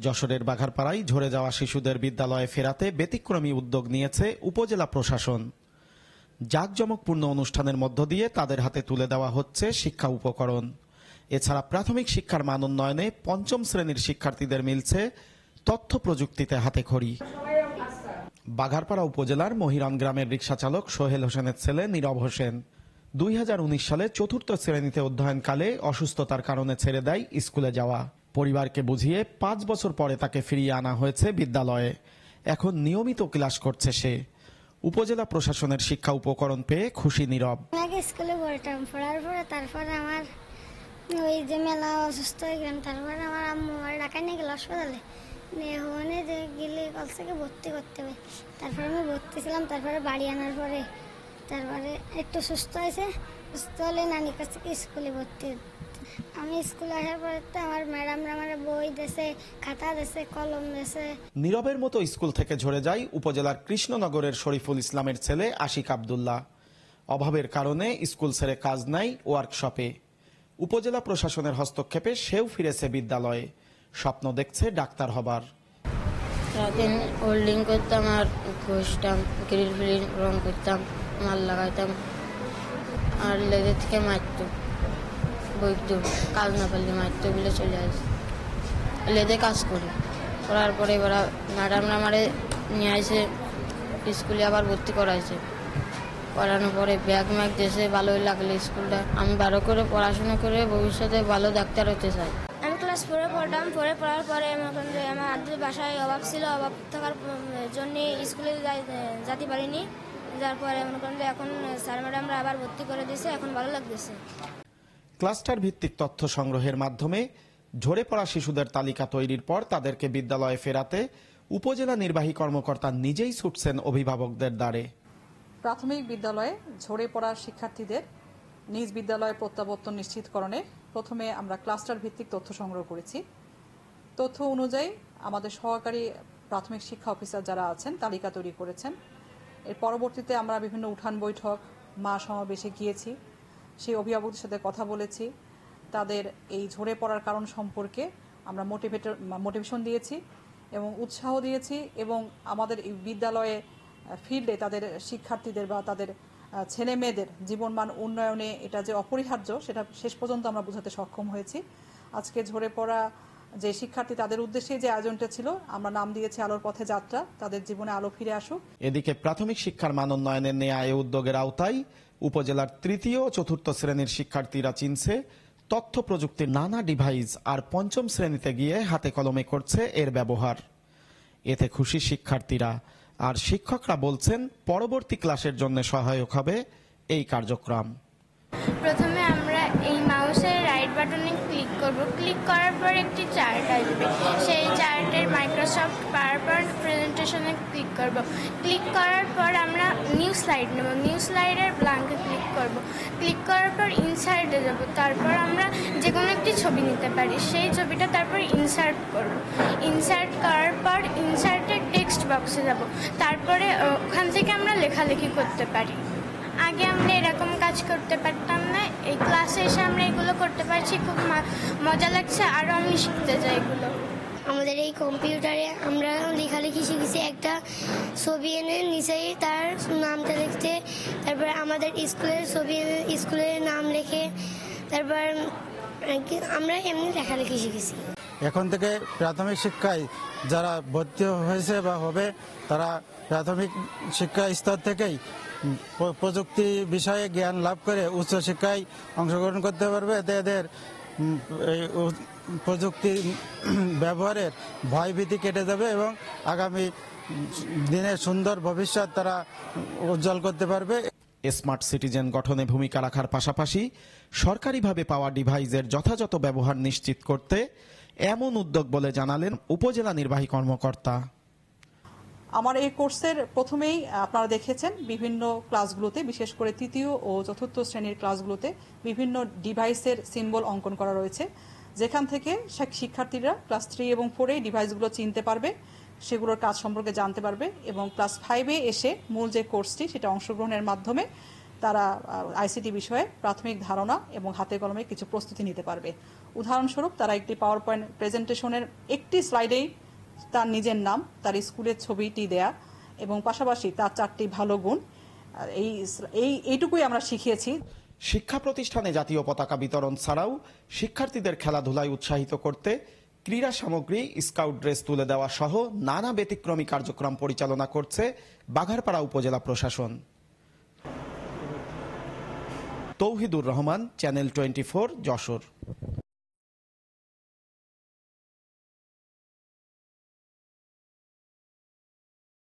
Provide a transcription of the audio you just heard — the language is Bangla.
যশোরের বাঘারপাড়ায় ঝরে যাওয়া শিশুদের বিদ্যালয়ে ফেরাতে ব্যতিক্রমী উদ্যোগ নিয়েছে উপজেলা প্রশাসন। জাঁকজমকপূর্ণ অনুষ্ঠানের মধ্য দিয়ে তাদের হাতে তুলে দেওয়া হচ্ছে শিক্ষা উপকরণ। এছাড়া প্রাথমিক শিক্ষার মান উন্নয়নে পঞ্চম শ্রেণীর শিক্ষার্থীদের মিলছে তথ্য প্রযুক্তিতে হাতেখড়ি। বাঘারপাড়া উপজেলার মহিরান গ্রামের রিকশাচালক সোহেল হোসেনের ছেলে নীরব হোসেন 2019 সালে 4র্থ শ্রেণীতে অধ্যয়নকালে অসুস্থতার কারণে ছেড়ে দেয় স্কুলে যাওয়া। পরিবারকে বুঝিয়ে 5 বছর পরে তাকে ফিরিয়ে আনা হয়েছে বিদ্যালয়ে। এখন নিয়মিত ক্লাস করছে সে। উপজেলা প্রশাসনের শিক্ষা উপকরণ পেয়ে খুশি নীরব। আগে স্কুলে পড়তাম, পড়ার পরে তারপরে আমার ওই যে মেলা অসুস্থ হয়ে গেলাম, তারপরে আমার আম্মু আমার ঢাকায় নিয়ে গেল হাসপাতালে, নিয়ে ওখানে যে গেলে কলসাকে ভর্তি করতে হবে। তারপরে আমি ভর্তি ছিলাম, তারপরে বাড়ি আনার পরে তারপরে একটু সুস্থ হয়েছে, সুস্থ হলে নানির কাছ থেকে স্কুলে ভর্তি। আমি স্কুলে আসার পরে তো আমার ম্যাডামরা আমার বই দেশে, খাতা দেশে, কলম দেশে। নীরবের মতো স্কুল থেকে ঝরে যায় উপজেলার কৃষ্ণনগরের শরীফুল ইসলামের ছেলে আশিক আব্দুল্লাহ। অভাবের কারণে স্কুল ছেড়ে কাজ নাই ওয়ার্কশপে। উপজেলা প্রশাসনের হস্তক্ষেপে সেও ফিরেছে বিদ্যালয়ে। স্বপ্ন দেখছে ডাক্তার হবার। সারাদিন হোল্ডিং করতাম আর ঘষতাম, গ্রিল ফিলিং রং করতাম, মাল লাগাইতাম আর লেগে থেকে মারতো, বইতো, কাজ না পারলে মারতো বলে চলে আসে। লেদে কাজ করি, করার পরে এবার ম্যাডামরা আমারে নিয়ে আসে স্কুলে, আবার ভর্তি করাইছে। পড়ানোর পরে ব্যাগ ম্যাগ দেশে ভালোই লাগলে স্কুলটা। আমি ভালো করে পড়াশোনা করে ভবিষ্যতে ভালো ডাক্তার হতে চাই। আমি ক্লাস 4 পড়তাম, 4 পড়ার পরে আমার আদ্যুর বাসায় অভাব ছিল, অভাব থাকার জন্য স্কুলে যেতে পারিনি। যার পরে এখন স্যার ম্যাডামরা আবার ভর্তি করে দিয়েছে, এখন ভালো লাগতেছে। ক্লাস্টার ভিত্তিক তথ্য সংগ্রহের মাধ্যমে ঝরে পড়া শিশুদের তালিকা তৈরির পর তাদেরকে বিদ্যালয়ে ফেরাতে উপজেলা নির্বাহী কর্মকর্তা নিজেই ছুটছেন অভিভাবকদের দ্বারে। প্রাথমিক বিদ্যালয়ে ঝরে পড়া শিক্ষার্থীদের নিজ বিদ্যালয়ে প্রত্যাবর্তন নিশ্চিতকরণে প্রথমে আমরা ক্লাস্টার ভিত্তিক তথ্য সংগ্রহ করেছি। তথ্য অনুযায়ী আমাদের সহকারী প্রাথমিক শিক্ষা অফিসার যারা আছেন তালিকা তৈরি করেছেন। এর পরবর্তীতে আমরা বিভিন্ন উঠান বৈঠক, মা সমাবেশে গিয়েছি, সেই অভিভাবকদের সাথে কথা বলেছি। তাদের এই ঝরে পড়ার কারণ সম্পর্কে আমরা মোটিভেশন দিয়েছি এবং উৎসাহ দিয়েছি, এবং আমাদের এই বিদ্যালয়ে ফিল্ডে তাদের শিক্ষার্থীদের বা তাদের ছেলে মেয়েদের জীবনমান উন্নয়নে এটা যে অপরিহার্য সেটা শেষ পর্যন্ত আমরা বোঝাতে সক্ষম হয়েছি। আজকে ঝরে পড়া যে শিক্ষার্থী তাদের উদ্দেশ্যে যে আয়োজনটা ছিল আমরা নাম দিয়েছি আলোর পথে যাত্রা, তাদের জীবনে আলো ফিরে আসুক। এদিকে প্রাথমিক শিক্ষার মান উন্নয়নের নেয়া এই উদ্যোগের আওতায় উপজেলার 3য় ও 4র্থ শ্রেণীর শিক্ষার্থীরা চিনছে তথ্য প্রযুক্তির নানা ডিভাইস, আর 5ম শ্রেণীতে গিয়ে হাতে কলমে করছে এর ব্যবহার। এতে খুশি শিক্ষার্থীরা, আর শিক্ষকরা বলছেন পরবর্তী ক্লাসের জন্য সহায়ক হবে এই কার্যক্রম। প্রথমে আমরা এই মাউসের রাইট বাটনে ক্লিক করব, ক্লিক করার পর একটি চার্ট আসবে, সেই চার্টের মাইক্রোসফট পাওয়ারপয়েন্ট প্রেজেন্টেশনে ক্লিক করব। ক্লিক করার পর আমরা নিউ স্লাইড নেব, নিউ স্লাইডের ব্ল্যাঙ্কে ক্লিক করব। ক্লিক করার পর ইনসার্টে যাব, তারপর আমরা যে কোনো একটি ছবি নিতে পারি, সেই ছবিটা তারপর ইনসার্ট করব। ইনসার্ট করার পর ইনসার্টের টেক্সট বক্সে যাব, তারপরে ওখান থেকে আমরা লেখালেখি করতে পারি। আগে আমরা এরকম কাজ করতে পারতাম না, এই ক্লাসে এসে আমরা এগুলো করতে পারছি, খুব মজা লাগছে, আরও আমি শিখতে চাই এগুলো। আমাদের এই কম্পিউটারে আমরা লেখালেখি শিখেছি, একটা ছবি এনে নিচেই তার নামটা লিখতে, তারপর আমাদের স্কুলের ছবি এনে স্কুলের নাম লিখে, তারপর আমরা এমনি লেখালেখি শিখেছি। এখন থেকে প্রাথমিক শিক্ষায় যারা ভর্তি হয়েছে বা হবে তারা প্রাথমিক শিক্ষা স্তর থেকেই প্রযুক্তি বিষয়ে জ্ঞান লাভ করে উচ্চশিক্ষায় অংশগ্রহণ করতে পারবে। এতে এদের প্রযুক্তি ব্যবহারের ভয়ভীতি কেটে যাবে এবং আগামী দিনে সুন্দর ভবিষ্যৎ তারা উজ্জ্বল করতে পারবে। স্মার্ট সিটিজেন গঠনে ভূমিকা রাখার পাশাপাশি সরকারিভাবে পাওয়া ডিভাইসের যথাযথ ব্যবহার নিশ্চিত করতে এমন উদ্যোগ বলে জানালেন উপজেলা নির্বাহী কর্মকর্তা। আমার এই কোর্সের প্রথমেই আপনারা দেখেছেন বিভিন্ন ক্লাসগুলোতে, বিশেষ করে 3য় ও 4র্থ শ্রেণীর ক্লাসগুলোতে বিভিন্ন ডিভাইসের সিম্বল অঙ্কন করা রয়েছে, যেখান থেকে শিক্ষার্থীরা ক্লাস 3 এবং 4 এই ডিভাইসগুলো চিনতে পারবে, সেগুলোর কাজ সম্পর্কে জানতে পারবে, এবং ক্লাস 5-এ এসে মূল যে কোর্সটি সেটা অংশগ্রহণের মাধ্যমে তারা আইসিটি বিষয়ে প্রাথমিক ধারণা এবং হাতে কলমে কিছু প্রস্তুতি নিতে পারবে। উদাহরণস্বরূপ তারা একটি পাওয়ার পয়েন্ট প্রেজেন্টেশনের একটি স্লাইডেই তার নিজের নাম, তার স্কুলের ছবিটি দেয়া এবং পাশাপাশি তার 4টি ভালো গুণ, এইটুকুই আমরা শিখিয়েছি। শিক্ষা প্রতিষ্ঠানে জাতীয় পতাকা বিতরণ ছাড়াও শিক্ষার্থীদের খেলাধুলায় উৎসাহিত করতে ক্রীড়া সামগ্রী, স্কাউট ড্রেস তুলে দেওয়া সহ নানা ব্যতিক্রমী কার্যক্রম পরিচালনা করছে বাঘারপাড়া উপজেলা প্রশাসন। তৌহিদুর রহমান, চ্যানেল 24, যশোর।